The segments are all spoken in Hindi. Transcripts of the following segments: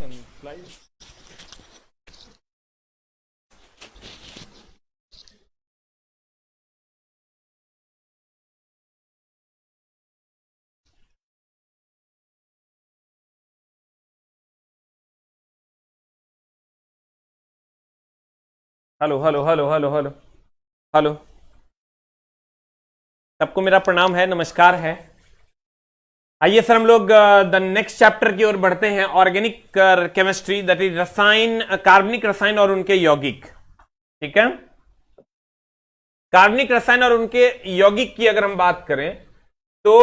and slides. Hello hello hello hello hello hello, सबको मेरा प्रणाम है, नमस्कार है। आइए सर, हम लोग द नेक्स्ट चैप्टर की ओर बढ़ते हैं। ऑर्गेनिक केमिस्ट्री, दैट इज रसायन, कार्बनिक रसायन और उनके यौगिक। ठीक है, कार्बनिक रसायन और उनके यौगिक की अगर हम बात करें तो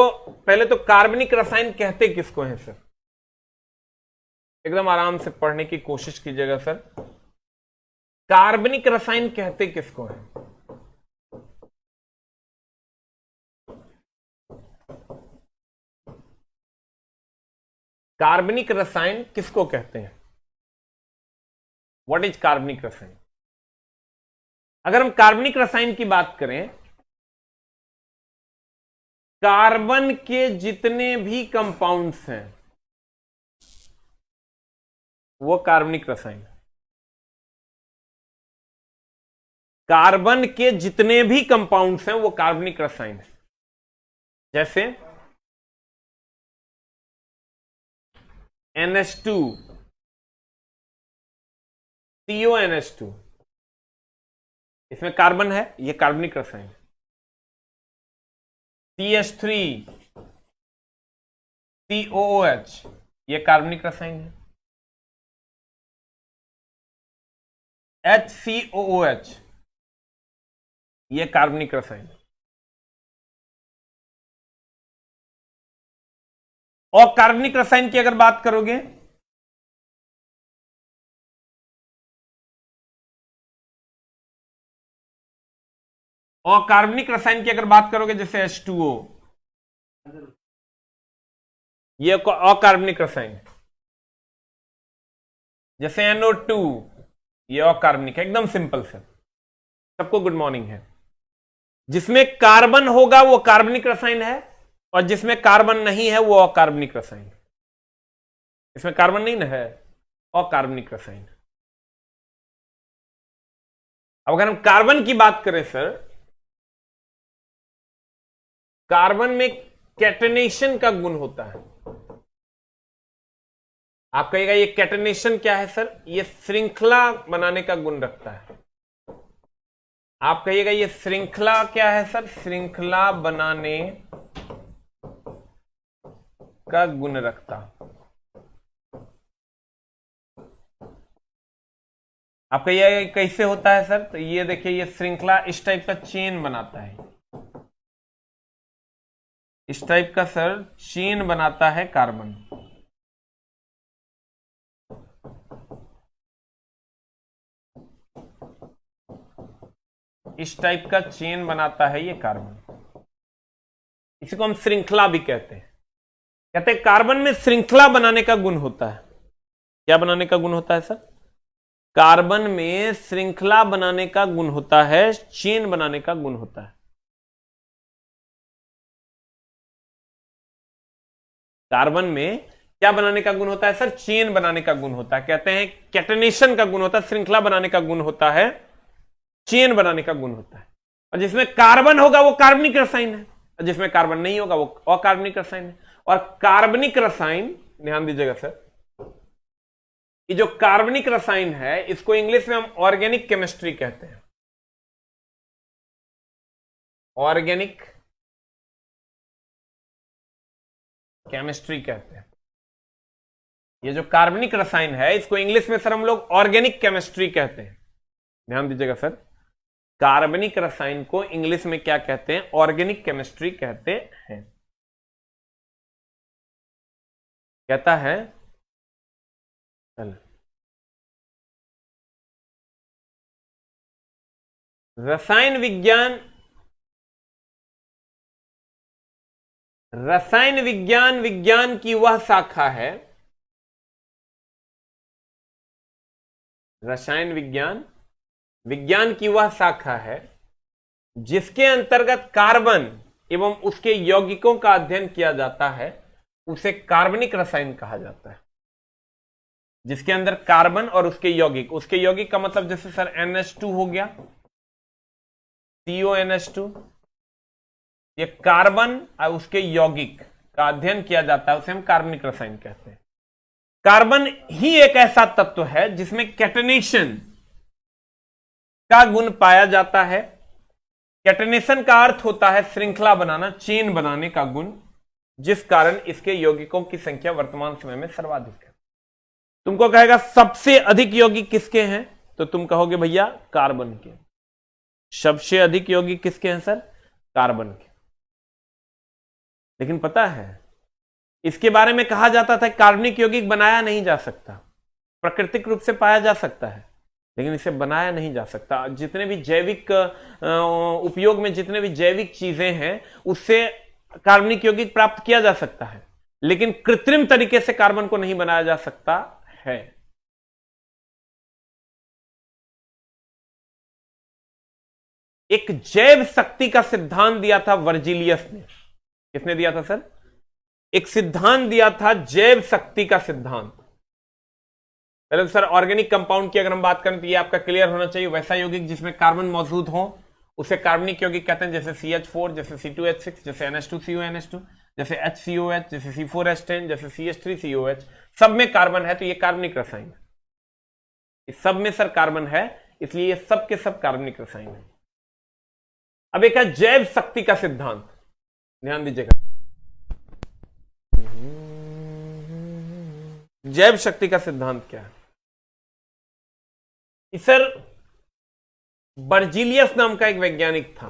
पहले तो कार्बनिक रसायन कहते किसको हैं सर? एकदम आराम से पढ़ने की कोशिश कीजिएगा सर। कार्बनिक रसायन कहते किसको हैं? कार्बनिक रसायन किसको कहते हैं? व्हाट इज कार्बनिक रसायन? अगर हम कार्बनिक रसायन की बात करें, कार्बन के जितने भी कंपाउंड्स हैं वो कार्बनिक रसायन। कार्बन के जितने भी कंपाउंड्स हैं वो कार्बनिक रसायन है। जैसे NH2, CONH2, इसमें कार्बन है, ये कार्बनिक रसायन है। CH3, COOH, ये कार्बनिक रसायन है। HCOOH, ये कार्बनिक रसायन है। और कार्बनिक रसायन की अगर बात करोगे और कार्बनिक रसायन की अगर बात करोगे जैसे H2O, ये अकार्बनिक रसायन है। जैसे NO2, ये अकार्बनिक है। एकदम सिंपल सर, सबको गुड मॉर्निंग है। जिसमें कार्बन होगा वो कार्बनिक रसायन है और जिसमें कार्बन नहीं है वो अकार्बनिक रसायन है। इसमें कार्बन नहीं ना है, अकार्बनिक रसायन। अब अगर हम कार्बन की बात करें सर, कार्बन में कैटेनेशन का गुण होता है। आप कहिएगा ये कैटेनेशन क्या है सर? ये श्रृंखला बनाने का गुण रखता है। आप कहिएगा ये श्रृंखला क्या है सर? श्रृंखला बनाने का गुण रखता। आप कहिएगा कैसे होता है सर? तो ये देखिए, ये श्रृंखला इस टाइप का चेन बनाता है। इस टाइप का सर चेन बनाता है कार्बन। इस टाइप का चेन बनाता है ये कार्बन। इसी को हम श्रृंखला भी कहते हैं। कहते हैं कार्बन में श्रृंखला बनाने का गुण होता है। क्या बनाने का गुण होता है सर? कार्बन में श्रृंखला बनाने का गुण होता है, चेन बनाने का गुण होता है। कार्बन में क्या बनाने का गुण होता है सर? चेन बनाने का गुण होता है। कहते हैं कैटेनेशन का गुण होता है, श्रृंखला बनाने का गुण होता है, चेन बनाने का गुण होता है। और जिसमें कार्बन होगा वो कार्बनिक रसायन है और जिसमें कार्बन नहीं होगा वो अकार्बनिक रसायन है। और कार्बनिक रसायन, ध्यान दीजिएगा सर, ये जो कार्बनिक रसायन है इसको इंग्लिश में हम ऑर्गेनिक केमिस्ट्री कहते हैं। ऑर्गेनिक केमिस्ट्री कहते हैं। ये जो कार्बनिक रसायन है इसको इंग्लिश में सर हम लोग ऑर्गेनिक केमिस्ट्री कहते हैं। ध्यान दीजिएगा सर, कार्बनिक रसायन को इंग्लिश में क्या कहते हैं? ऑर्गेनिक केमिस्ट्री कहते हैं। कहता है रसायन विज्ञान, रसायन विज्ञान विज्ञान की वह शाखा है, रसायन विज्ञान विज्ञान की वह शाखा है जिसके अंतर्गत कार्बन एवं उसके यौगिकों का अध्ययन किया जाता है, उसे कार्बनिक रसायन कहा जाता है। जिसके अंदर कार्बन और उसके यौगिक का मतलब जैसे सर NH2 हो गया, CONH2, ये कार्बन और उसके यौगिक का अध्ययन किया जाता है, उसे हम कार्बनिक रसायन कहते हैं। कार्बन ही एक ऐसा तत्व है जिसमें कैटनेशन का गुण पाया जाता है। कैटनेशन का अर्थ होता है श्रृंखला बनाना, चेन बनाने का गुण, जिस कारण इसके यौगिकों की संख्या वर्तमान समय में सर्वाधिक है। तुमको कहेगा सबसे अधिक यौगिक किसके हैं, तो तुम कहोगे भैया कार्बन के। सबसे अधिक यौगिक किसके हैं सर, कार्बन के। लेकिन पता है इसके बारे में कहा जाता था कार्बनिक यौगिक बनाया नहीं जा सकता, प्राकृतिक रूप से पाया जा सकता है लेकिन इसे बनाया नहीं जा सकता। जितने भी जैविक उपयोग में जितने भी जैविक चीजें हैं उससे कार्बनिक यौगिक प्राप्त किया जा सकता है, लेकिन कृत्रिम तरीके से कार्बन को नहीं बनाया जा सकता है। एक जैव शक्ति का सिद्धांत दिया था वर्जिलियस ने। किसने दिया था सर, एक सिद्धांत दिया था जैव शक्ति का सिद्धांत। पहले तो सर ऑर्गेनिक कंपाउंड की अगर हम बात करें तो ये आपका क्लियर होना चाहिए, वैसा यौगिक जिसमें कार्बन मौजूद हो उसे कार्बनिक यौगिक कहते हैं, जैसे CH4, जैसे C2H6, जैसे NH2CONH2, जैसे HCOH, जैसे C4H10, जैसे CH3COH, सब में कार्बन है तो ये कार्बनिक रसायन है। इस सब में सर कार्बन है, इसलिए ये सब के सब कार्बनिक रसायन है। अब एक है जैव शक्ति का सिद्धांत, ध्यान दीजिएगा। जैव शक्ति का सिद्धांत क्या है, सर बर्जिलियस नाम का एक वैज्ञानिक था।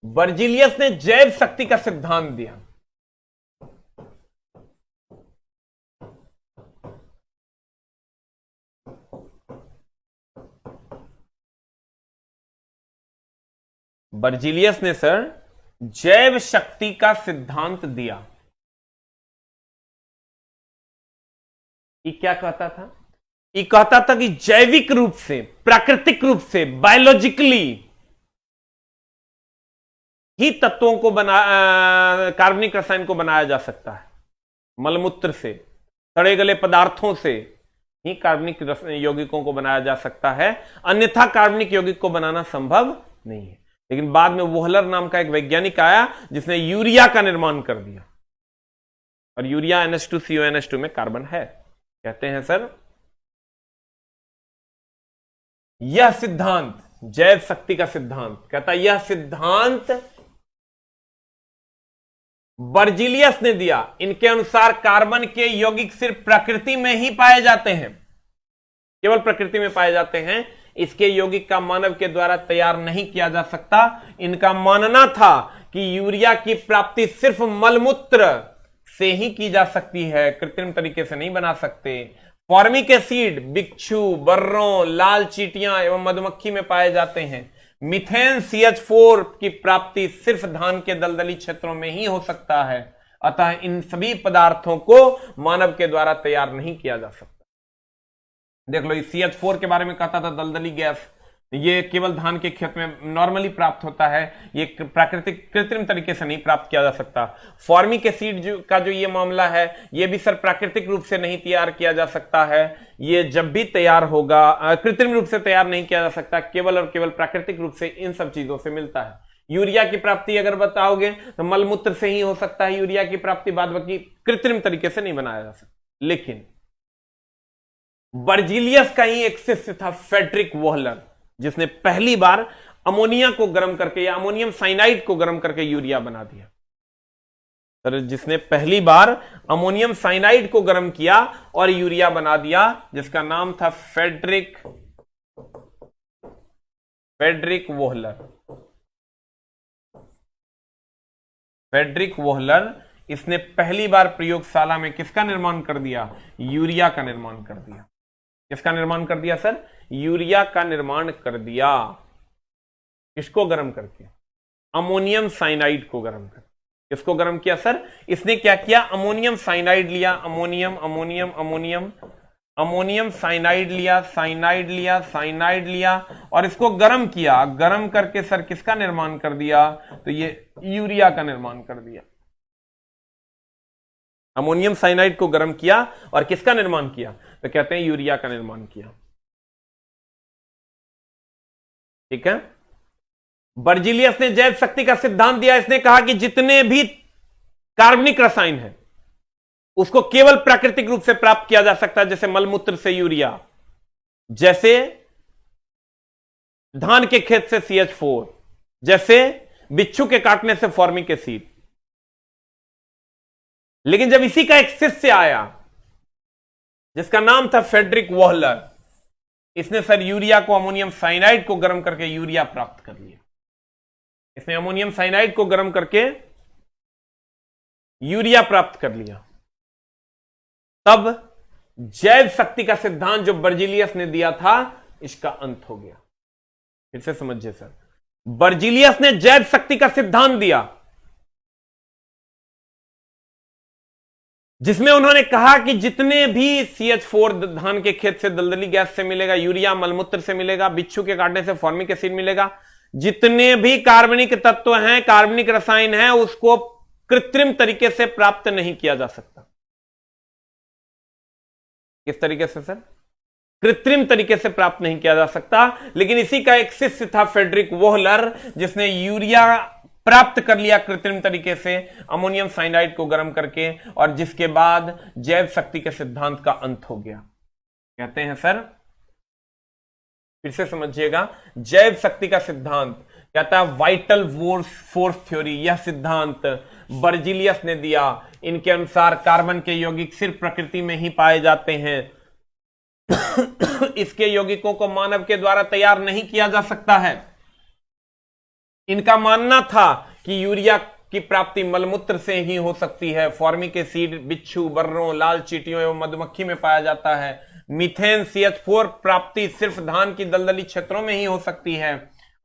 बर्जिलियस ने जैव शक्ति का सिद्धांत दिया। बर्जिलियस ने सर जैव शक्ति का सिद्धांत दिया। ये क्या कहता था, ये कहता था कि जैविक रूप से, प्राकृतिक रूप से, बायोलॉजिकली ही तत्वों को कार्बनिक रसायन को बनाया जा सकता है। मलमूत्र से, सड़े गले पदार्थों से ही कार्बनिक यौगिकों को बनाया जा सकता है, अन्यथा कार्बनिक यौगिक को बनाना संभव नहीं है। लेकिन बाद में वोहलर नाम का एक वैज्ञानिक आया जिसने यूरिया का निर्माण कर दिया, और यूरिया NH2CONH2 में कार्बन है। कहते हैं सर यह सिद्धांत, जैव शक्ति का सिद्धांत, कहता यह सिद्धांत बर्जिलियस ने दिया। इनके अनुसार कार्बन के यौगिक सिर्फ प्रकृति में ही पाए जाते हैं, केवल प्रकृति में पाए जाते हैं। इसके यौगिक का मानव के द्वारा तैयार नहीं किया जा सकता। इनका मानना था कि यूरिया की प्राप्ति सिर्फ मलमूत्र से ही की जा सकती है, कृत्रिम तरीके से नहीं बना सकते। फॉर्मिक एसिड बिच्छू, बर्रों, लाल चींटियां एवं मधुमक्खी में पाए जाते हैं। मीथेन CH4 की प्राप्ति सिर्फ धान के दलदली क्षेत्रों में ही हो सकता है। अतः इन सभी पदार्थों को मानव के द्वारा तैयार नहीं किया जा सकता। देख लो, CH4 के बारे में कहता था दलदली गैस, ये केवल धान के खेत में नॉर्मली प्राप्त होता है, ये प्राकृतिक कृत्रिम तरीके से नहीं प्राप्त किया जा सकता। फॉर्मिक एसिड का जो ये मामला है, ये भी सर प्राकृतिक रूप से नहीं तैयार किया जा सकता है। ये जब भी तैयार होगा, कृत्रिम रूप से तैयार नहीं किया जा सकता, केवल और केवल प्राकृतिक रूप से इन सब चीजों से मिलता है। यूरिया की प्राप्ति अगर बताओगे तो मलमूत्र से ही हो सकता है यूरिया की प्राप्ति, बाद बाकी कृत्रिम तरीके से नहीं बनाया जा सकता। लेकिन बर्जिलियस का ही एक शिष्य था फ्रेडरिक वोहलर, जिसने पहली बार अमोनिया को गर्म करके या अमोनियम साइनाइड को गर्म करके यूरिया बना दिया। सर जिसने पहली बार अमोनियम साइनाइड को गर्म किया और यूरिया बना दिया, जिसका नाम था फ्रेडरिक वोहलर। फ्रेडरिक वोहलर, इसने पहली बार प्रयोगशाला में किसका निर्माण कर दिया, यूरिया का निर्माण कर दिया। किसका निर्माण कर दिया सर, यूरिया का निर्माण कर दिया। किसको गर्म करके, अमोनियम साइनाइड को गर्म कर। किसको गर्म किया सर, इसने क्या किया, अमोनियम साइनाइड लिया, अमोनियम साइनाइड लिया और इसको गर्म किया। गर्म करके सर किसका निर्माण कर दिया, तो ये यूरिया का निर्माण कर दिया। अमोनियम साइनाइड को गर्म किया और किसका निर्माण किया? तो कहते हैं यूरिया का निर्माण किया। ठीक है। बर्जीलियस ने जैव शक्ति का सिद्धांत दिया। इसने कहा कि जितने भी कार्बनिक रसायन है उसको केवल प्राकृतिक रूप से प्राप्त किया जा सकता है, जैसे मलमूत्र से यूरिया, जैसे धान के खेत से CH4, जैसे बिच्छू के काटने से फॉर्मिक एसिड। लेकिन जब इसी का एक शिष्य आया जिसका नाम था फ्रेडरिक वोहलर, इसने सर यूरिया को, अमोनियम साइनाइड को गर्म करके यूरिया प्राप्त कर लिया। इसने अमोनियम साइनाइड को गर्म करके यूरिया प्राप्त कर लिया। तब जैव शक्ति का सिद्धांत जो बर्जीलियस ने दिया था, इसका अंत हो गया। फिर से समझिए सर, बर्जीलियस ने जैव शक्ति का सिद्धांत दिया जिसमें उन्होंने कहा कि जितने भी CH4 धान के खेत से दलदली गैस से मिलेगा, यूरिया मलमूत्र से मिलेगा, बिच्छू के काटने से फॉर्मिक एसिड मिलेगा, जितने भी कार्बनिक तत्व हैं, कार्बनिक रसायन हैं, उसको कृत्रिम तरीके से प्राप्त नहीं किया जा सकता। किस तरीके से सर? कृत्रिम तरीके से प्राप्त नहीं किया जा सकता। लेकिन इसी का एक शिष्य था फ्रेडरिक वोहलर, जिसने यूरिया प्राप्त कर लिया कृत्रिम तरीके से, अमोनियम साइनाइड को गर्म करके, और जिसके बाद जैव शक्ति के सिद्धांत का अंत हो गया। कहते हैं सर, फिर से समझिएगा, जैव शक्ति का सिद्धांत कहता है वाइटल फोर्स थ्योरी। यह सिद्धांत बर्जीलियस ने दिया। इनके अनुसार कार्बन के यौगिक सिर्फ प्रकृति में ही पाए जाते हैं। इसके यौगिकों को मानव के द्वारा तैयार नहीं किया जा सकता है। इनका मानना था कि यूरिया की प्राप्ति मलमूत्र से ही हो सकती है। फॉर्मिक एसिड बिच्छू, बर्रों, लाल चींटियों एवं मधुमक्खी में पाया जाता है। मीथेन CH4 प्राप्ति सिर्फ धान की दलदली क्षेत्रों में ही हो सकती है।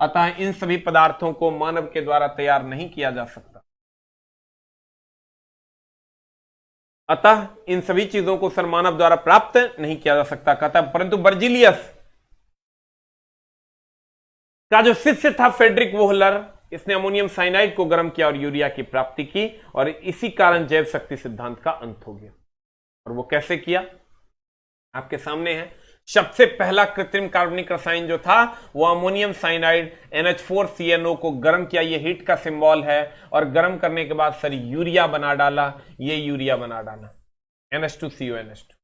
अतः इन सभी पदार्थों को मानव के द्वारा तैयार नहीं किया जा सकता। अतः इन सभी चीजों को सर मानव द्वारा प्राप्त नहीं किया जा सकता कहता। परंतु बर्जीलियस का जो शिष्य था फ्रेडरिक वोहलर, इसने अमोनियम साइनाइड को गर्म किया और यूरिया की प्राप्ति की, और इसी कारण जैव शक्ति सिद्धांत का अंत हो गया। और वो कैसे किया आपके सामने है। सबसे पहला कृत्रिम कार्बनिक रसायन जो था वो अमोनियम साइनाइड NH4CNO को गर्म किया। ये हीट का सिंबल है। और गर्म करने के बाद सर यूरिया बना डाला। ये यूरिया बना डाला NH2CONH2।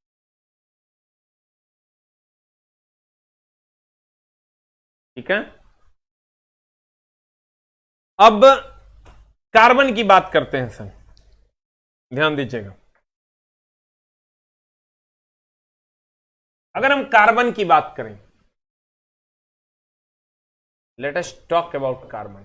ठीक है। अब कार्बन की बात करते हैं सर, ध्यान दीजिएगा। अगर हम कार्बन की बात करें, let us talk about carbon.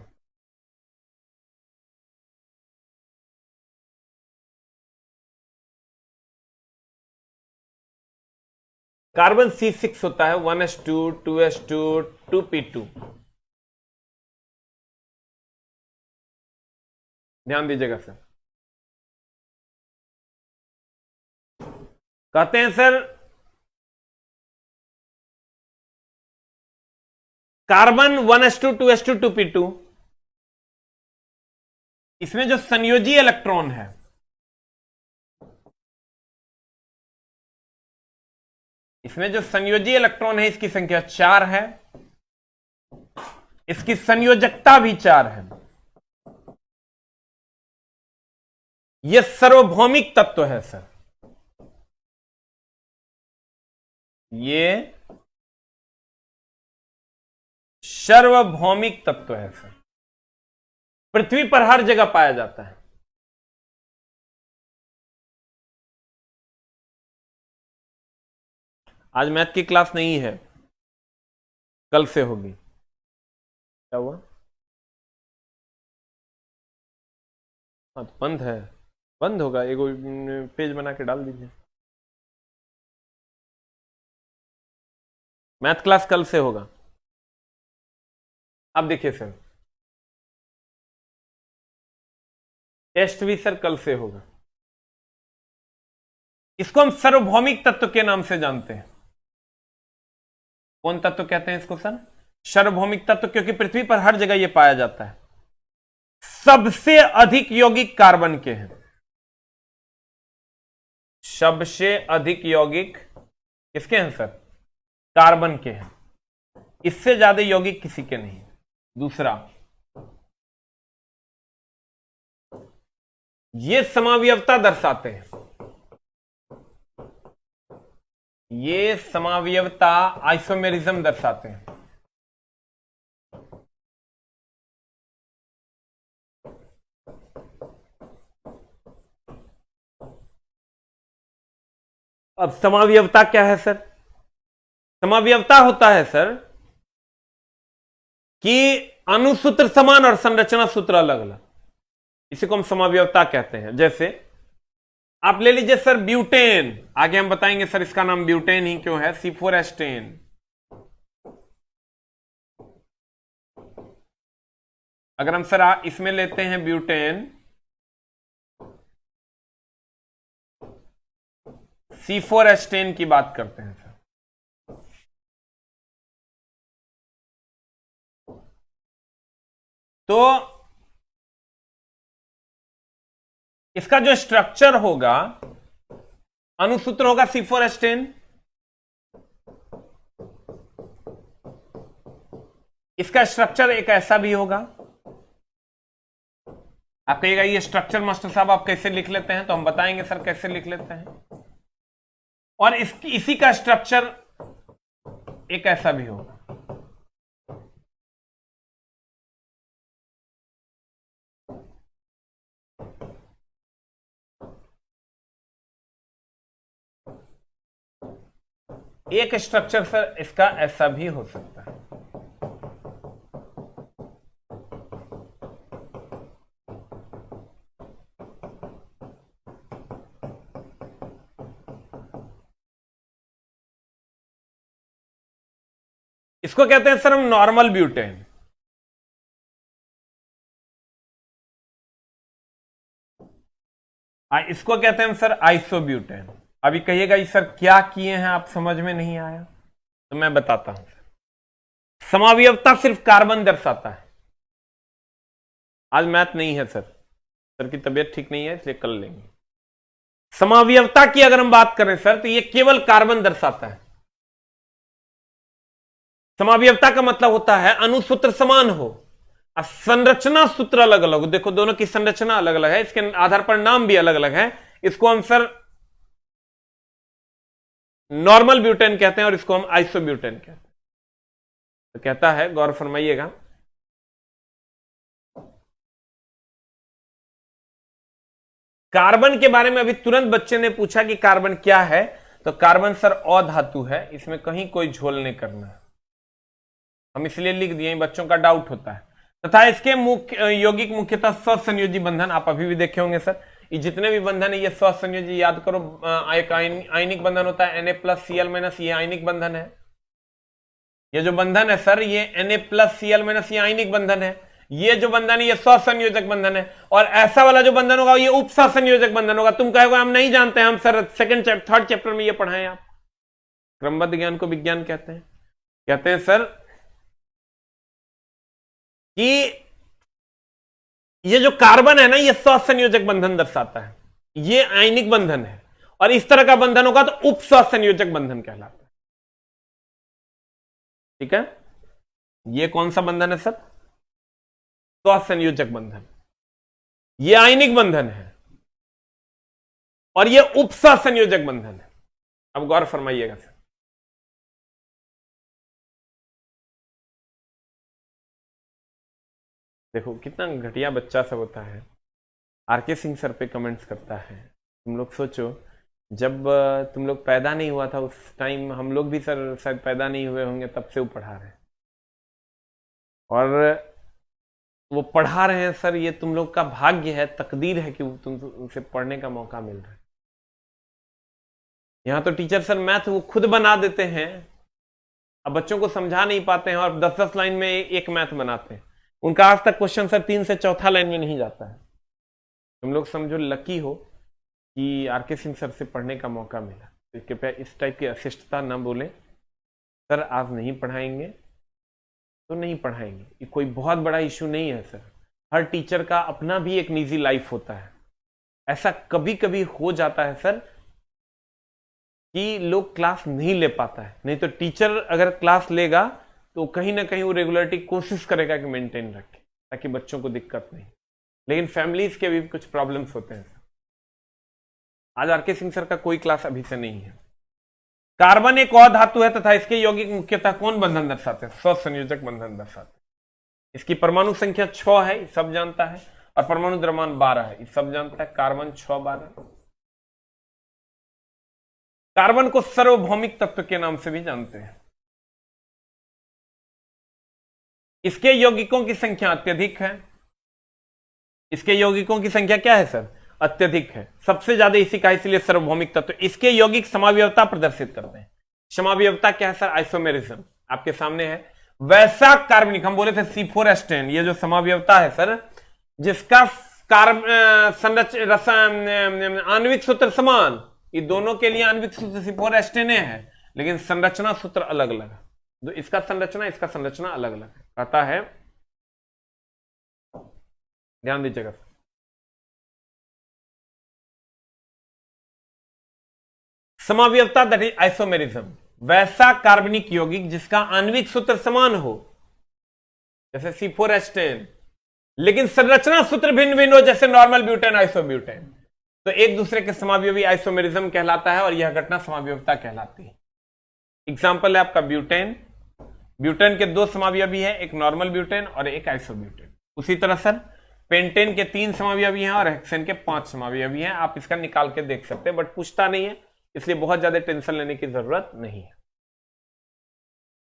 Carbon C6 होता है, 1s2 2s2 2p2। ध्यान दीजिएगा सर। कहते हैं sir carbon 1s2 2s2 2p2, इसमें जो संयोजी इलेक्ट्रॉन है, इसमें जो संयोजी इलेक्ट्रॉन है, इसकी संख्या 4 है। इसकी संयोजकता भी 4 है। यह सार्वभौमिक तत्व है सर। ये सार्वभौमिक तत्व है सर। पृथ्वी पर हर जगह पाया जाता है। आज मैथ की क्लास नहीं है, कल से होगी। क्या हुआ? हाँ तो बंद है, बंद होगा। एगो पेज बना के डाल दीजिए। मैथ क्लास कल से होगा। अब देखिए सर, टेस्ट भी सर कल से होगा। इसको हम सार्वभौमिक तत्व के नाम से जानते हैं। कौन तत्व कहते हैं इसको सर? सार्वभौमिक तत्व, क्योंकि पृथ्वी पर हर जगह यह पाया जाता है। सबसे अधिक यौगिक कार्बन के हैं। सबसे अधिक यौगिक किसके हैं सर? कार्बन के हैं। इससे ज्यादा यौगिक किसी के नहीं। दूसरा, ये समावयवता दर्शाते हैं, ये समावयवता आइसोमेरिज्म दर्शाते हैं। अब समावयवता क्या है सर? समावयवता होता है सर कि अणुसूत्र समान और संरचना सूत्र अलग अलग, इसी को हम समावयवता कहते हैं। जैसे आप ले लीजिए सर ब्यूटेन, आगे हम बताएंगे सर इसका नाम ब्यूटेन ही क्यों है, C4 एस्टेन। अगर हम सर इसमें लेते हैं ब्यूटेन, C4 एस्टेन की बात करते हैं सर, तो इसका जो स्ट्रक्चर होगा, अणुसूत्र होगा C4 एस्टेन, इसका स्ट्रक्चर एक ऐसा भी होगा। आप कहिएगा ये स्ट्रक्चर मास्टर साहब आप कैसे लिख लेते हैं, तो हम बताएंगे सर कैसे लिख लेते हैं। और इसी का स्ट्रक्चर एक ऐसा भी होगा। एक स्ट्रक्चर सर इसका ऐसा भी हो सकता है। इसको कहते हैं सर हम नॉर्मल ब्यूटेन। इसको कहते हैं सर आइसोब्यूटेन। अभी कहिएगा ये सर क्या किए हैं, आप समझ में नहीं आया, तो मैं बताता हूं। समावयवता सिर्फ कार्बन दर्शाता है। आज मैथ नहीं है सर की तबीयत ठीक नहीं है इसलिए कल लेंगे। समावयवता की अगर हम बात करें सर, तो ये केवल कार्बन दर्शाता है। समावयवता का मतलब होता है अणुसूत्र समान हो और संरचना सूत्र अलग अलग हो। देखो दोनों की संरचना अलग अलग है, इसके आधार पर नाम भी अलग अलग है। इसको हम सर नॉर्मल ब्यूटेन कहते हैं और इसको हम आइसोब्यूटेन कहते हैं। तो कहता है, गौर फरमाइएगा, कार्बन के बारे में अभी तुरंत बच्चे ने पूछा कि कार्बन क्या है, तो कार्बन सर अधातु है, इसमें कहीं कोई झोल नहीं करना है, हम इसलिए लिख दिए, बच्चों का डाउट होता है। तथा इसके मुख्य यौगिक मुख्यतः स्वसंयोजी बंधन, आप अभी भी देखे होंगे सर, ये जितने भी बंधन है ये स्वसंयोजी, याद करो। एक आयनिक बंधन होता है Na+Cl-, ये आयनिक बंधन है। ये जो बंधन है सर ये Na+Cl-, ये आयनिक बंधन है। ये जो बंधन है ये स्वसंयोजक बंधन है। और ऐसा वाला जो बंधन होगा ये उपसंयोजक बंधन होगा। तुम कहोगे हम नहीं जानते हैं, हम सर थर्ड चैप्टर में ये पढ़ाएं। आप क्रमबद्ध ज्ञान को विज्ञान कहते हैं सर कि ये जो कार्बन है ना ये स्वसंयोजक बंधन दर्शाता है, ये आयनिक बंधन है, और इस तरह का बंधन होगा तो उप स्वसंयोजक बंधन कहलाता है। ठीक है, ये कौन सा बंधन है सर? स्वसंयोजक बंधन। ये आयनिक बंधन है और ये उप स्वसंयोजक बंधन है। अब गौर फरमाइएगा सर, देखो कितना घटिया बच्चा सब होता है। आरके सिंह सर पे कमेंट्स करता है। तुम लोग सोचो, जब तुम लोग पैदा नहीं हुआ था उस टाइम हम लोग भी सर शायद पैदा नहीं हुए होंगे, तब से वो पढ़ा रहे हैं, और वो पढ़ा रहे हैं सर, ये तुम लोग का भाग्य है, तकदीर है कि तुमसे पढ़ने का मौका मिल रहा है। यहां तो टीचर सर मैथ वो खुद बना देते हैं, अब बच्चों को समझा नहीं पाते हैं और 10-10 लाइन में एक मैथ बनाते हैं। उनका आज तक क्वेश्चन सर 3 से 4था लाइन में नहीं जाता है। तुम लोग समझो लकी हो कि आरके सिंह सर से पढ़ने का मौका मिला। तो कृपया इस टाइप की अशिष्टता न बोले, सर आज नहीं पढ़ाएंगे तो नहीं पढ़ाएंगे, ये कोई बहुत बड़ा इशू नहीं है सर। हर टीचर का अपना भी एक निजी लाइफ होता है, ऐसा कभी कभी हो जाता है सर कि लोग क्लास नहीं ले पाता है। नहीं तो टीचर अगर क्लास लेगा तो कहीं ना कहीं वो रेगुलरिटी कोशिश करेगा कि मेंटेन रखे, ताकि बच्चों को दिक्कत नहीं। लेकिन फैमिलीज के भी कुछ प्रॉब्लम्स होते हैं। आज आरके सिंह सर का कोई क्लास अभी से नहीं है। कार्बन एक और धातु है तथा इसके यौगिक मुख्यतः कौन बंधन दर्शाते हैं? स्वसंयोजक बंधन दर्शाते हैं। इसकी परमाणु संख्या 6 है, ये सब जानता है, और परमाणु द्रव्यमान 12 है, ये सब जानता है। कार्बन 6 12। कार्बन को सार्वभौमिक तत्व के नाम से भी जानते हैं। इसके यौगिकों की संख्या अत्यधिक है। इसके यौगिकों की संख्या क्या है सर? अत्यधिक है। सबसे ज्यादा इसी का, इसलिए सार्वभौमिक तत्व। इसके यौगिक समावयवता प्रदर्शित करते हैं। समावयवता क्या है सर? आइसोमेरिज्म आपके सामने है। वैसा कार्बनिक, हम बोले थे C4H10, ये जो समावयवता है सर, जिसका आणविक सूत्र समान, ये दोनों के लिए आणविक सूत्र C4H10 है, लेकिन संरचना सूत्र अलग अलग है। तो इसका संरचना अलग अलग है। कहता है, ध्यान दीजिएगा, समावयवता दैट इज आइसोमेरिज्म, वैसा कार्बनिक यौगिक जिसका आणविक सूत्र समान हो, जैसे C4H10, लेकिन संरचना सूत्र भिन्न भिन्न हो, जैसे नॉर्मल ब्यूटेन, आइसोब्यूटेन, तो एक दूसरे के समावयवी आइसोमेरिज्म कहलाता है, और यह घटना समावयवता कहलाती है। एग्जाम्पल है आपका ब्यूटेन। ब्यूटेन के 2 समावयवी है, एक नॉर्मल ब्यूटेन और एक आइसोब्यूटेन। उसी तरह सर पेंटेन के 3 समावयवी हैं और हेक्सेन के 5 समावयवी हैं। आप इसका निकाल के देख सकते हैं, बट पूछता नहीं है, इसलिए बहुत ज्यादा टेंशन लेने की जरूरत नहीं है।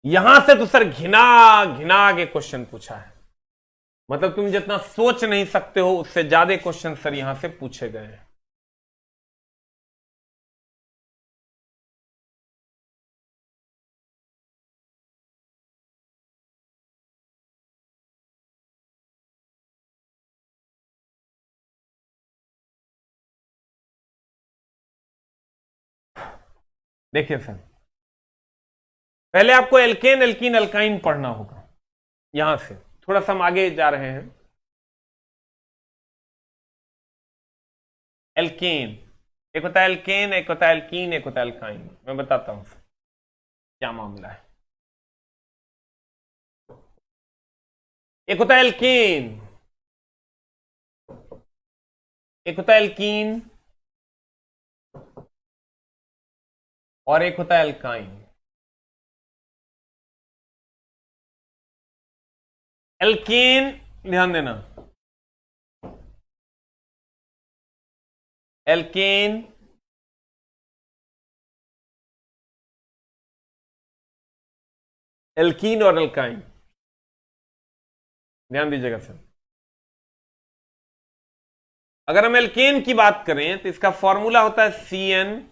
यहां से तो सर घिना घिना के क्वेश्चन पूछा है, मतलब तुम जितना सोच नहीं सकते हो उससे ज्यादा क्वेश्चन सर यहां से पूछे गए हैं। देखिए सर, पहले आपको एल्केन एल्कीन अल्काइन पढ़ना होगा। यहां से थोड़ा सा हम आगे जा रहे हैं। एल्केन, एक होता है एल्केन, एक होता है एल्कीन, एक होता है अल्काइन। मैं बताता हूं क्या मामला है। एक होता है एल्केन, एक होता है एल्कीन, और एक होता है अल्काइन। एल्केन, ध्यान देना, एल्केन, एल्कीन और अल्काइन, ध्यान दीजिएगा सर। अगर हम एल्केन की बात करें तो इसका फॉर्मूला होता है CN।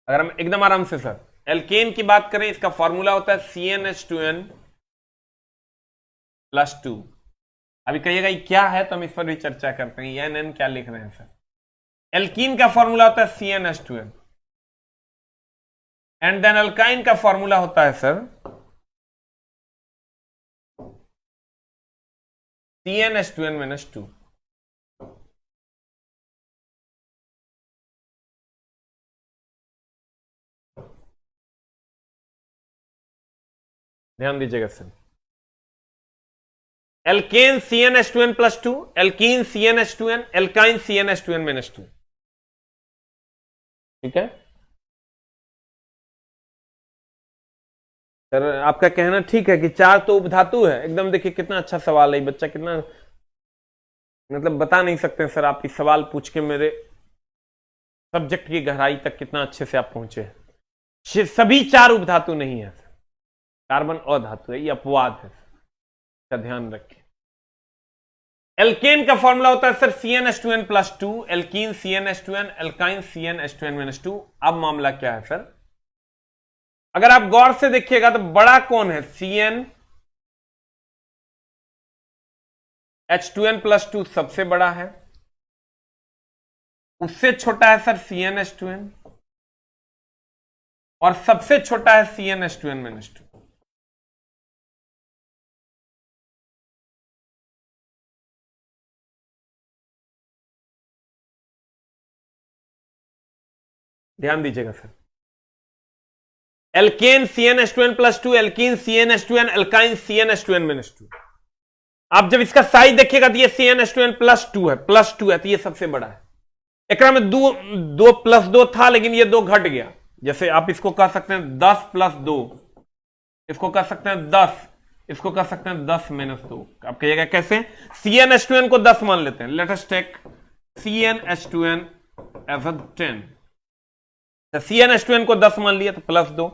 अगर हम एकदम आराम से सर एल्केन की बात करें, इसका फॉर्मूला होता है CnH2n+2। अभी कहिएगा ये क्या है, तो हम इस पर भी चर्चा करते हैं। NN क्या लिख रहे हैं सर? एल्कीन का फॉर्मूला होता है CnH2n, एंड देन अल्काइन का फॉर्मूला होता है सर CnH2n-2। ध्यान दीजिएगा sir, alkene CnH2n+2, alkene CnH2n, alkyne CnH2n-2। ठीक है सर, आपका कहना ठीक है कि 4 तो उपधातु है एकदम। देखिए कितना अच्छा सवाल है, बच्चा कितना मतलब बता नहीं सकते सर, आप इस सवाल पूछ के मेरे सब्जेक्ट की गहराई तक कितना अच्छे से आप पहुंचे। सभी 4 उपधातु नहीं है, कार्बन अधातु है, ये अपवाद है, इसका ध्यान रखें। एल्केन का फॉर्मूला होता है sir CnH2n+2, alkene CnH2n, alkyne CnH2n-2। अब मामला क्या है सर? अगर आप गौर से देखिएगा तो बड़ा कौन है? CnH2n+2 सबसे बड़ा है, उससे छोटा है सर CnH2n, और सबसे छोटा है CnH2n-2। ध्यान दीजिएगा sir, alkene CnH2n+2, alkene CnH2n, alkyne CnH2n-2। आप जब इसका साइज देखिएगा तो ये CnH2n+2 है, +2 है, तो ये सबसे बड़ा है। एकरा में दो प्लस 2 था, लेकिन ये 2 घट गया। जैसे आप इसको कह सकते हैं 10 + 2, इसको कह सकते हैं 10, इसको कह सकते हैं 10 - 2। आप कहिएगा कैसे? CnH2n को 10 मान लेते हैं। Let us take CnH2n as 10। तो CnH2n को 10 मान लिया तो +2,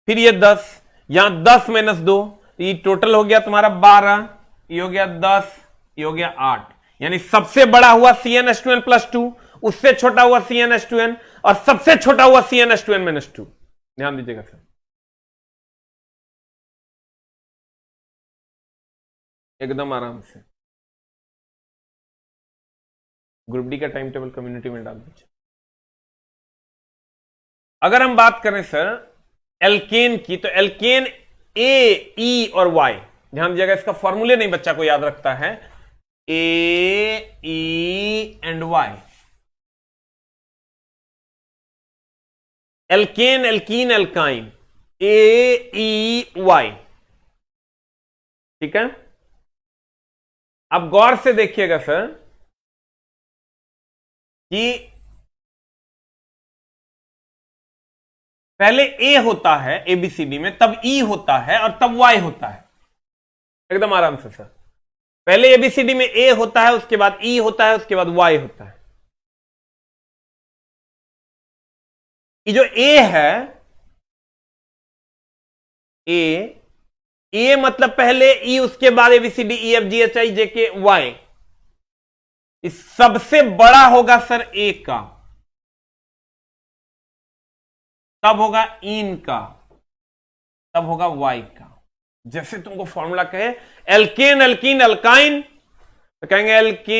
फिर ये 10, यहां 10 - 2, ये टोटल हो गया तुम्हारा 12, ये हो गया 10, ये हो गया 8। यानी सबसे बड़ा हुआ CnH2n+2, उससे छोटा हुआ CnH2n, और सबसे छोटा हुआ CnH2n-2। ध्यान दीजिएगा सर, एकदम आराम से ग्रुप डी का टाइम टेबल कम्युनिटी में डाल दीजिए। अगर हम बात करें सर एल्केन की, तो एल्केन A, E और Y, ध्यान दीजिएगा, इसका फॉर्मूले नहीं बच्चा को याद रखता है, A, E and Y। Alkane, alkene, alkyne, A, E, Y। ठीक है, अब गौर से देखिएगा सर कि पहले A होता है ABCD में, तब E होता है और तब Y होता है। एकदम आराम से सर, पहले ABCD में A होता है, उसके बाद E होता है, उसके बाद Y होता है। ये जो A है, A मतलब पहले E, उसके बाद ABCD EF GH I JK Y। इस सबसे बड़ा होगा सर A का, तब होगा इन का, तब होगा Y का। जैसे तुमको फॉर्मूला कहे एल्केन, एल्कीन, एल्काइन, तो कहेंगे एल्केन,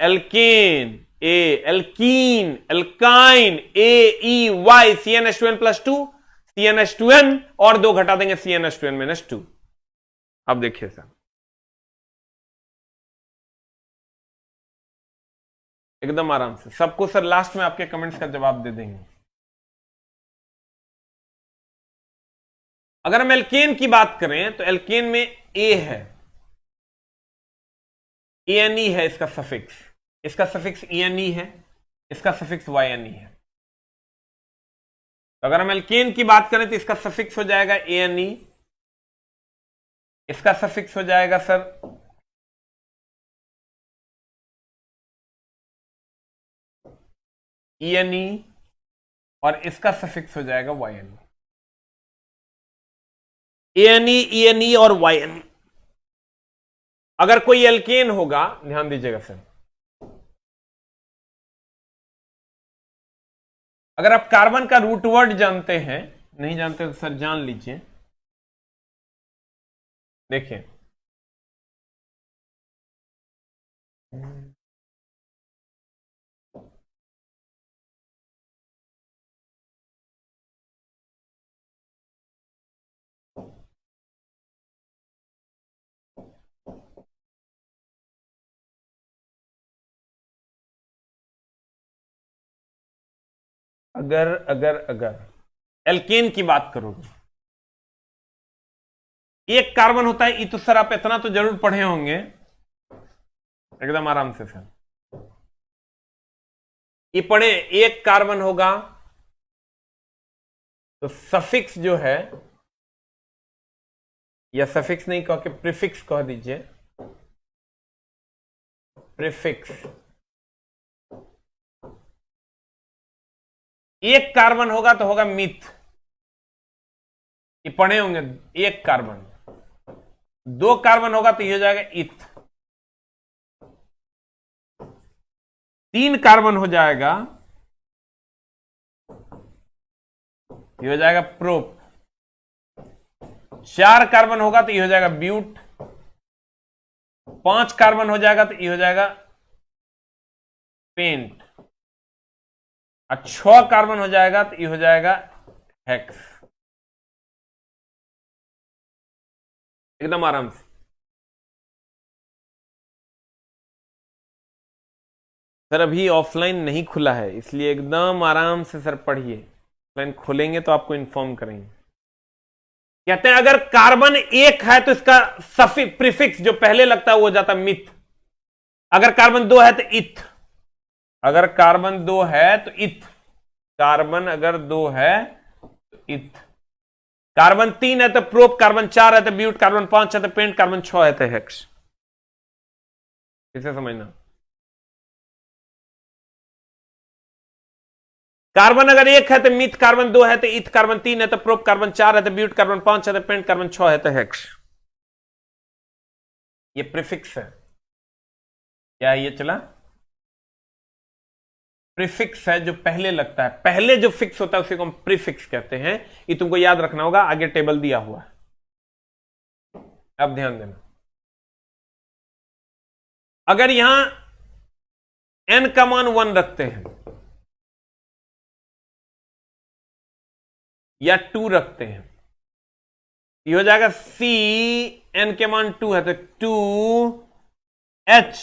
एल्केन, ए, alkene, alkyne, AEY, CnH2n+2, CnH2n, और 2 घटा देंगे CnH2n-2। अब देखिए सर, एकदम आराम से सबको सर लास्ट में आपके कमेंट्स का जवाब दे देंगे। अगर हम एल्केन की बात करें तो एल्केन में A है, ANE है इसका सफिक्स, इसका सफिक्स ENE है, इसका सफिक्स YNE है। तो अगर हम एल्केन की बात करें तो इसका सफिक्स हो जाएगा ANE, इसका सफिक्स हो जाएगा सर ENE, और इसका सफिक्स हो जाएगा YNE। ANE, ENE और YNE। अगर कोई एल्केन होगा, ध्यान दीजिएगा सर, अगर आप कार्बन का रूट वर्ड जानते हैं, नहीं जानते तो सर जान लीजिए। देखिए अगर एल्केन की बात करोगे, एक कार्बन होता है, तो सर आप इतना तो जरूर पढ़े होंगे, एकदम आराम से सर, ये पढ़े, एक कार्बन होगा तो सफिक्स जो है, या सफिक्स नहीं कह के प्रीफिक्स कह दीजिए, प्रीफिक्स। एक कार्बन होगा तो होगा मिथ, ये पढ़े होंगे, एक कार्बन। 2 कार्बन होगा तो ये हो जाएगा इथ, 3 कार्बन हो जाएगा, ये हो जाएगा प्रोप, 4 कार्बन होगा तो ये हो जाएगा ब्यूट, 5 कार्बन हो जाएगा तो ये हो जाएगा पेंट, और 6 कार्बन हो जाएगा तो ये हो जाएगा हेक्स। एकदम आराम से सर अभी ऑफलाइन नहीं खुला है, इसलिए एकदम आराम से सर पढ़िए, ऑफलाइन खोलेंगे तो आपको इन्फॉर्म करेंगे। कहते हैं अगर कार्बन एक है तो इसका सफिक्स प्रीफिक्स जो पहले लगता है वो जाता मिथ। अगर कार्बन दो है तो इथ। अगर कार्बन दो है तो इथ। कार्बन अगर दो है तो इथ। कार्बन तीन है तो प्रोप, कार्बन चार है तो ब्यूट, कार्बन पांच है तो पेंट, कार्बन छह है तो हेक्स। इसे समझना। कार्बन अगर एक है तो मिथ, कार्बन दो है तो इथ, कार्बन तीन है तो प्रोप, कार्बन चार है तो ब्यूट, कार्बन पांच है तो पेंट, कार्बन छह है तो हेक्स। ये प्रीफिक्स है। क्या ये चला? प्रीफिक्स है जो पहले लगता है, पहले जो फिक्स होता है उसे को हम प्रीफिक्स कहते हैं। ये तुमको याद रखना होगा, आगे टेबल दिया हुआ है, अब ध्यान देना। अगर यहां n का मान 1 रखते हैं या 2 रखते हैं, ये हो जाएगा C, n के मान 2 है तो 2H,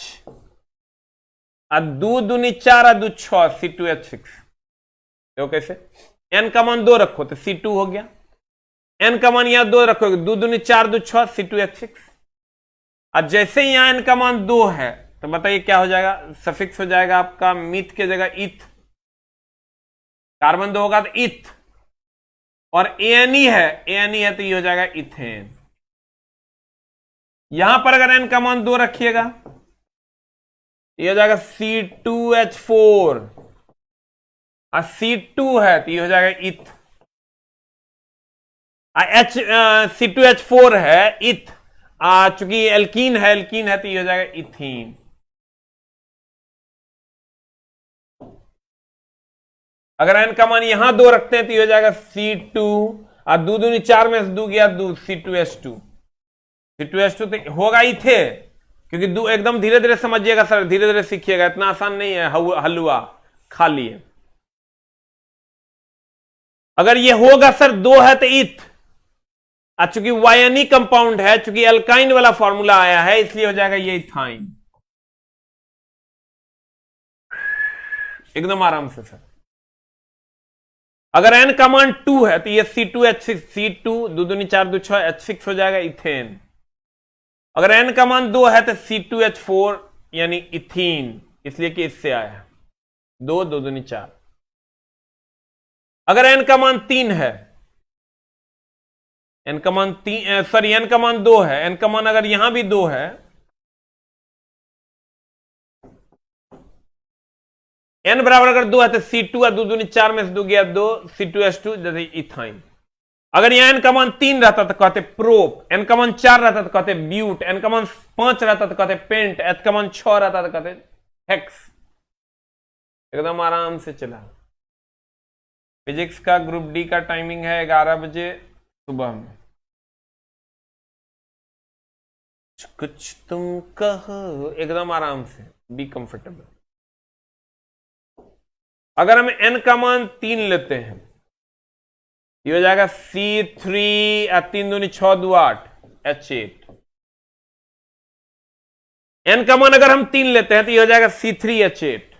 और दो दूनी 4 और दो 6, C2H6। देखो कैसे, n का मान 2 रखो तो C2 हो गया, n का मान यहां 2 रखोगे, दो दूनी 4 दो 6, C2H6। और जैसे ही यहां n का मान 2 है तो बताइए क्या हो जाएगा? सफिक्स हो जाएगा आपका मिथ के जगह इथ। कार्बन 2 होगा तो इथ, और एनी है तो ये हो जाएगा इथेन। यहां पर अगर n का मान 2 रखिएगा ये हो जाएगा C2H4, और C2 है तो ये हो जाएगा इथ। C2H4 है इथ, चूंकि एल्कीन है तो ये हो जाएगा इथीन। अगर n का मान यहां 2 रखते हैं तो ये हो जाएगा C2, और दो दूनी 4 में से 2 गया 2, C2H2। C2H2 तो होगा इथे, क्योंकि दो एकदम धीरे धीरे समझिएगा सर, धीरे धीरे सीखिएगा, इतना आसान नहीं है हलवा खा लिए। अगर ये होगा सर 2 है तो इथ, चूंकि वायनी कंपाउंड है, चूंकि अल्काइन वाला फॉर्मूला आया है, इसलिए हो जाएगा ये इथाइन। एकदम आराम से सर। अगर n का मान 2 है तो ये C2H6, C2 दो दूनी 4 दो 6, H6 हो जाएगा इथेन। अगर n का मान 2 है तो C2H4 यानी इथीन, इसलिए कि इससे आया है 2 दो दूनी 4। अगर n का मान 3 है, n का मान 3 सॉरी n का मान 2 है, n का मान अगर यहां भी 2 है, n बराबर अगर 2 है तो C2 और दो दूनी 4 में से 2 गया 2, C2H2 जैसे इथाइन। अगर यहां n का मान 3 रहता तो कहते प्रोप, n का मान 4 रहता तो कहते ब्यूट, n का मान 5 रहता तो कहते पेंट, h का मान 6 रहता तो कहते हेक्स। एकदम आराम से चला। फिजिक्स का ग्रुप डी का टाइमिंग है 11 बजे सुबह में। कुछ तुम कहो, एकदम आराम से, बी कंफर्टेबल। अगर हम n का मान 3 लेते हैं, ये हो जाएगा C3, 3 दूनी 6 दो 8, H8। n का मान अगर हम 3 लेते हैं तो ये हो जाएगा C3H8,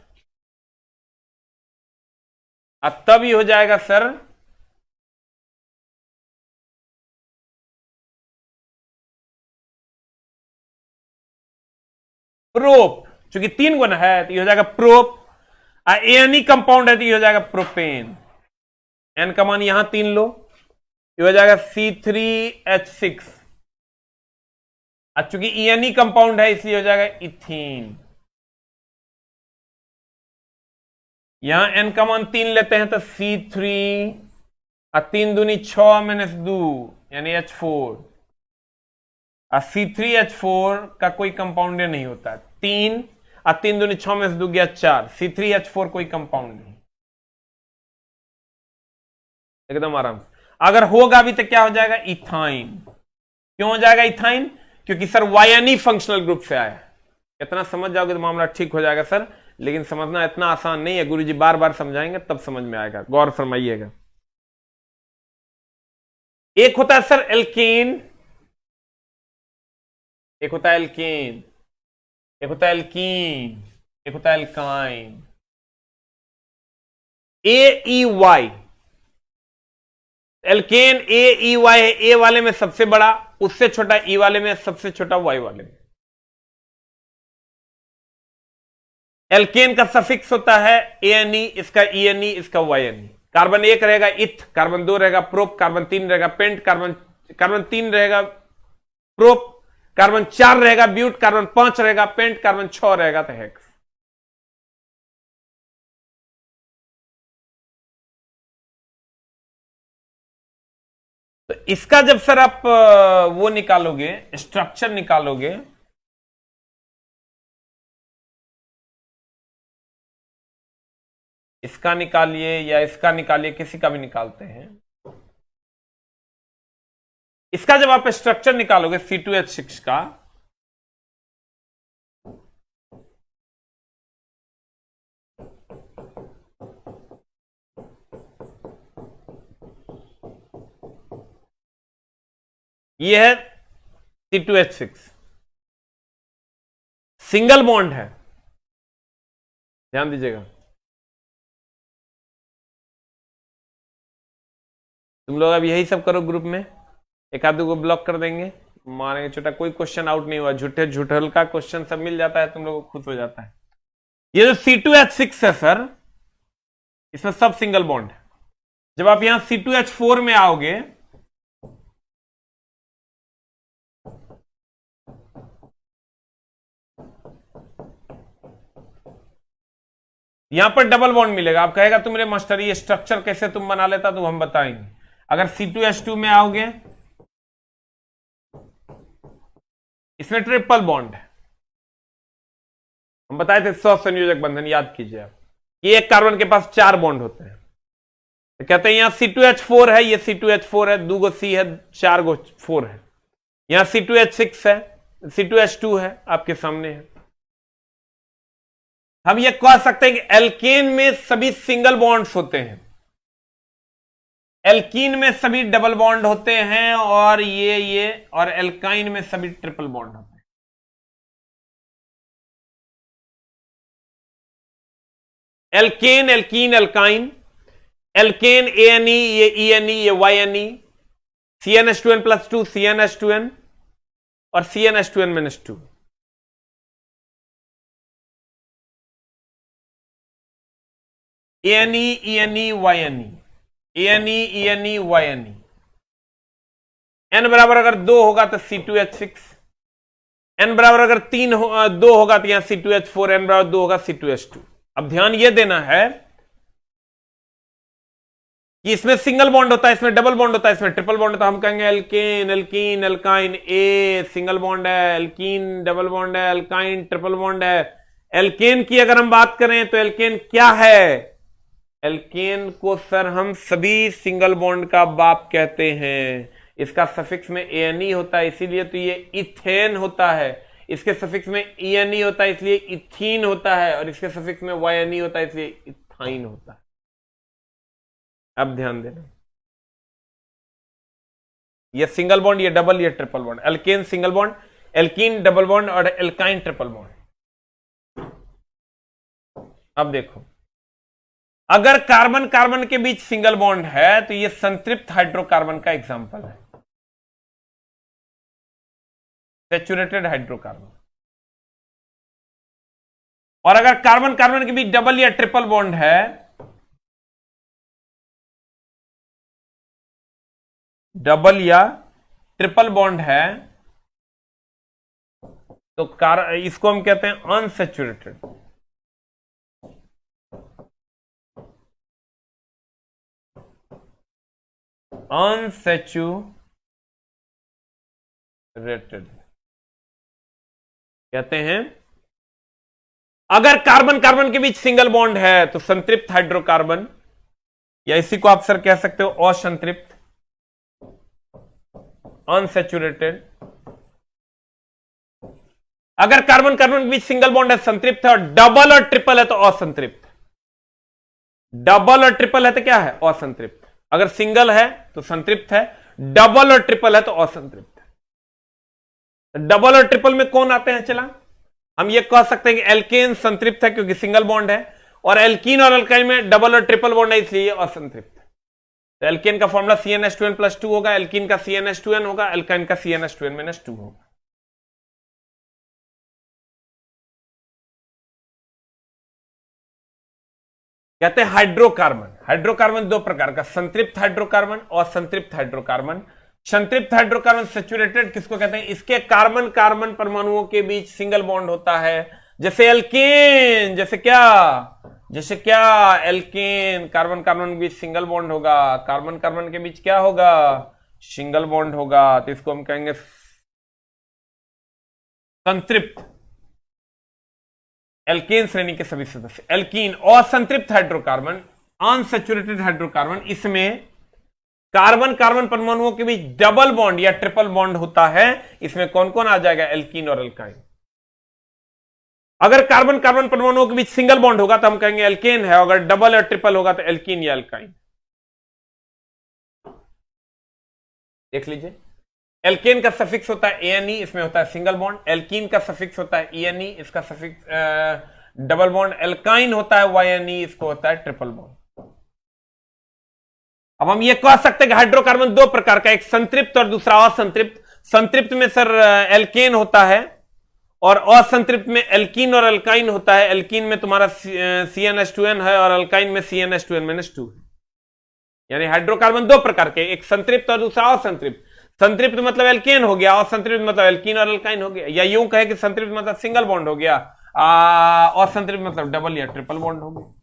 और तब ये हो जाएगा सर प्रोप, चूंकि 3 गुना है तो ये हो जाएगा प्रोप, एनी कंपाउंड है तो ये हो जाएगा प्रोपेन। n का मान यहां 3 लो, ये हो जाएगा C3H6, चूंकि एनी कंपाउंड है इसलिए हो जाएगा इथीन। यहां n का मान 3 लेते हैं तो C3, 3 दूनी 6 माइनस 2 यानी H4, और C3H4 का कोई कंपाउंड नहीं होता, 3 और 3 दूनी 6 में से 2 गया 4, C3H4 कोई कंपाउंड नहीं। एकदम आराम से। अगर होगा भी तो क्या हो जाएगा? इथाइन। क्यों हो जाएगा इथाइन? क्योंकि सर वायनी फंक्शनल ग्रुप से आया है। इतना समझ जाओगे तो मामला ठीक हो जाएगा सर, लेकिन समझना इतना आसान नहीं है, गुरुजी बार बार समझाएंगे तब समझ में आएगा, गौर फरमाइएगा। एक होता है सर एल्केन, एक होता है एल्केन, एक होता है एल्कीन, एक होता है एल्काइन। AEY, एल्केन AEY है, ए वाले में सबसे बड़ा, उससे छोटा ई वाले में, सबसे छोटा वाई वाले में। एल्केन का सफिक्स होता है ANE, इसका ENE, इसका YNE। कार्बन 1 रहेगा इथ, कार्बन 2 रहेगा प्रोप, कार्बन 3 रहेगा पेंट, कार्बन 3 रहेगा प्रोप, कार्बन 4 रहेगा ब्यूट, कार्बन 5 रहेगा पेंट, कार्बन 6 रहेगा तो हेक्स। तो इसका जब सर आप वो निकालोगे, स्ट्रक्चर निकालोगे, इसका निकालिए या इसका निकालिए, किसी का भी निकालते हैं। इसका जब आप स्ट्रक्चर निकालोगे C2H6 का, ये है C2H6, सिंगल बॉन्ड है, ध्यान दीजिएगा। तुम लोग अब यही सब करो ग्रुप में, एक आधे को ब्लॉक कर देंगे, मारेंगे छोटा, कोई क्वेश्चन आउट नहीं हुआ, झूठे झूठल का क्वेश्चन सब मिल जाता है, तुम लोगों को खुश हो जाता है। ये जो C2H6 है सर, इसमें सब सिंगल बॉन्ड है। जब आप यहां C2H4 में आओगे, यहां पर डबल बॉन्ड मिलेगा। आप कहेगा तुम मेरे मास्टर ये स्ट्रक्चर कैसे तुम बना लेता, तो हम बताएंगे। अगर C2H2 में आओगे, इसमें ट्रिपल बॉन्ड है, हम बताए थे सहसंयोजक बंधन, याद कीजिए आप। ये एक कार्बन के पास 4 बॉन्ड होते हैं, तो कहते हैं यहां C2H4 है, ये C2H4 है, 2 गो C है, 4 गो 4 है। यहां C2H6 है, C2H2 है, आपके सामने है। हम ये कह सकते हैं कि एल्केन में सभी सिंगल बॉन्ड्स होते हैं, एल्कीन में सभी डबल बॉन्ड होते हैं, और ये और एल्काइन में सभी ट्रिपल बॉन्ड होते हैं। Alkane, alkene, alkyne, alkane ANE, ये ENE, ये YNE, CnH2n+2, CnH2n और CnH2n-2। ANE, ENE, YNE, ANE, ENE, YNE। n बराबर अगर 2 होगा तो C2H6, n बराबर अगर 2 होगा तो यहां C2H4, n बराबर 2 होगा C2H2। अब ध्यान यह देना है कि इसमें सिंगल बॉन्ड होता है, इसमें डबल बॉन्ड होता है, इसमें ट्रिपल बॉन्ड होता है। हम कहेंगे alkane, alkene, alkyne, a single bond है, एल्कीन डबल बॉन्ड है, एल्काइन ट्रिपल बॉन्ड है। एल्केन की अगर हम बात करें तो एल्केन क्या है? एल्केन को सर हम सभी सिंगल बॉन्ड का बाप कहते हैं। इसका सफिक्स में एनी होता है, इसीलिए तो ये इथेन होता है। इसके सफिक्स में ईएनई होता है, इसलिए इथीन होता है, और इसके सफिक्स में वायनी होता है, इसलिए इथाइन होता है। अब ध्यान देना, ये सिंगल बॉन्ड, ये डबल, ये triple bond. Alkane single bond, alkene double bond और एल्काइन ट्रिपल बॉन्ड। अब देखो, अगर कार्बन कार्बन के बीच सिंगल बॉन्ड है तो ये संतृप्त हाइड्रोकार्बन का एग्जांपल है, सैचुरेटेड हाइड्रोकार्बन। और अगर कार्बन कार्बन के बीच डबल या ट्रिपल बॉन्ड है, डबल या ट्रिपल बॉन्ड है, तो इसको हम कहते हैं अनसैचुरेटेड। अनसैचुरेटेड कहते हैं। अगर कार्बन कार्बन के बीच सिंगल बॉन्ड है तो संतृप्त हाइड्रोकार्बन, या इसी को आप सर कह सकते हो असंतृप्त, अनसैचुरेटेड। अगर कार्बन कार्बन के बीच सिंगल बॉन्ड है, संतृप्त है, और डबल और ट्रिपल है तो असंतृप्त। डबल और ट्रिपल है तो क्या है? असंतृप्त। अगर सिंगल है तो संतृप्त है, डबल और ट्रिपल है तो असंतृप्त है। डबल और ट्रिपल में कौन आते हैं? चला हम ये कह सकते हैं कि एल्केन संतृप्त है क्योंकि सिंगल बॉन्ड है, और एल्कीन और अल्काइन में डबल और ट्रिपल बॉन्ड है इसलिए असंतृप्त है। तो एल्केन का फॉर्मूला CnH2n+2 होगा, एल्कीन का CnH2n होगा, अल्काइन का CnH2n-2 होगा। कहते हैं हाइड्रोकार्बन। हाइड्रोकार्बन दो प्रकार का, संतृप्त हाइड्रोकार्बन और असंतृप्त हाइड्रोकार्बन। संतृप्त हाइड्रोकार्बन सैचुरेटेड किसको कहते हैं? इसके कार्बन कार्बन परमाणुओं के बीच सिंगल बॉन्ड होता है, जैसे एल्केन। जैसे क्या एल्केन, कार्बन कार्बन के बीच सिंगल बॉन्ड होगा, कार्बन कार्बन के बीच क्या होगा? सिंगल बॉन्ड होगा, तो इसको हम कहेंगे संतृप्त। एल्केन श्रेणी के सभी सदस्य। एल्कीन असंतृप्त हाइड्रोकार्बन, अनसैचुरेटेड हाइड्रोकार्बन, इसमें कार्बन कार्बन परमाणुओं के बीच डबल बॉन्ड या ट्रिपल बॉन्ड होता है। इसमें कौन कौन आ जाएगा? एल्कीन और अल्काइन। अगर कार्बन कार्बन परमाणुओं के बीच सिंगल बॉन्ड होगा तो हम कहेंगे एल्केन है, अगर डबल और ट्रिपल होगा तो एल्कीन या अल्काइन। देख लीजिए, एल्केन का सफिक्स होता है ANE, इसमें होता है सिंगल बॉन्ड। एल्कीन का सफिक्स होता है ENE, इसका सफिक्स डबल बॉन्ड। एल्काइन होता है YNE, इसको होता है ट्रिपल बॉन्ड। अब हम ये कह सकते हैं कि हाइड्रोकार्बन दो प्रकार का, एक संतृप्त और दूसरा असंतृप्त। संतृप्त में सर एल्केन होता है और असंतृप्त में एल्कीन और अल्काइन होता है। एल्कीन में तुम्हारा CnH2n है और अल्काइन में CnH2n-2 है। यानी हाइड्रोकार्बन दो प्रकार के, एक संतृप्त और दूसरा असंतृप्त। संतृप्त मतलब एल्केन हो गया, असंतृप्त मतलब एल्कीन और अल्काइन हो गया, या यूं कहे कि संतृप्त मतलब सिंगल बॉन्ड हो गया, असंतृप्त मतलब डबल या ट्रिपल बॉन्ड हो गया।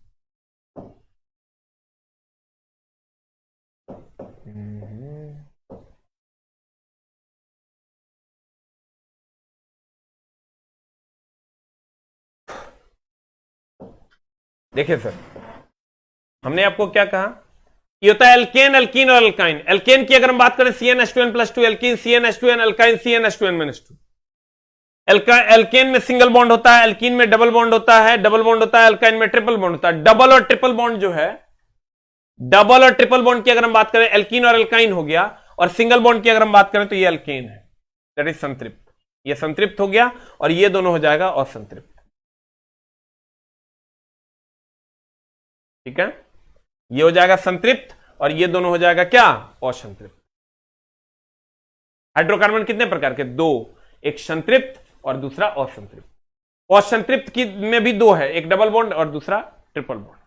देखिए सर, हमने आपको क्या कहा? ये होता है एल्केन, एल्कीन और अल्काइन। एल्केन की अगर हम बात करें CnH2n+2, alkene CnH2n, alkyne CnH2n-2। Alkane में सिंगल बॉन्ड होता है, एल्कीन में डबल बॉन्ड होता है, डबल बॉन्ड होता है, अल्काइन में ट्रिपल बॉन्ड होता है। डबल और ट्रिपल बॉन्ड जो है, डबल और ट्रिपल बॉन्ड की अगर हम बात करें, एल्कीन और अल्काइन हो गया, और सिंगल बॉन्ड की अगर हम बात करें तो ये एल्केन है, दैट इज संतृप्त। ये संतृप्त हो गया और ये दोनों हो जाएगा असंतृप्त। ठीक है, ये हो जाएगा संतृप्त और ये दोनों हो जाएगा क्या? असंतृप्त। हाइड्रोकार्बन कितने प्रकार के? दो, एक संतृप्त और दूसरा असंतृप्त। असंतृप्त की में भी दो है, एक डबल बॉन्ड और दूसरा triple bond.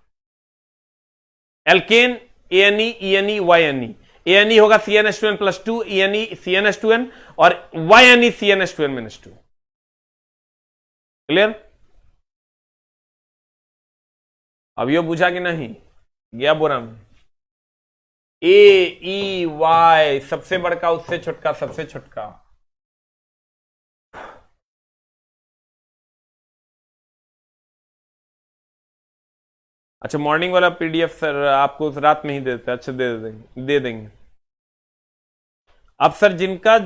Alkane ANE, ENE, YNE। ANE होगा CnH2n+2, ENE CnH2n, और YNE CnH2n-2। क्लियर? अब ये बुझा कि नहीं? गया बोरा में? AEY सबसे बड़का, उससे छोटका, सबसे छोटका। अच्छा, मॉर्निंग वाला PDF सर आपको रात में ही दे देते? अच्छा, दे देंगे। अब सर जिनका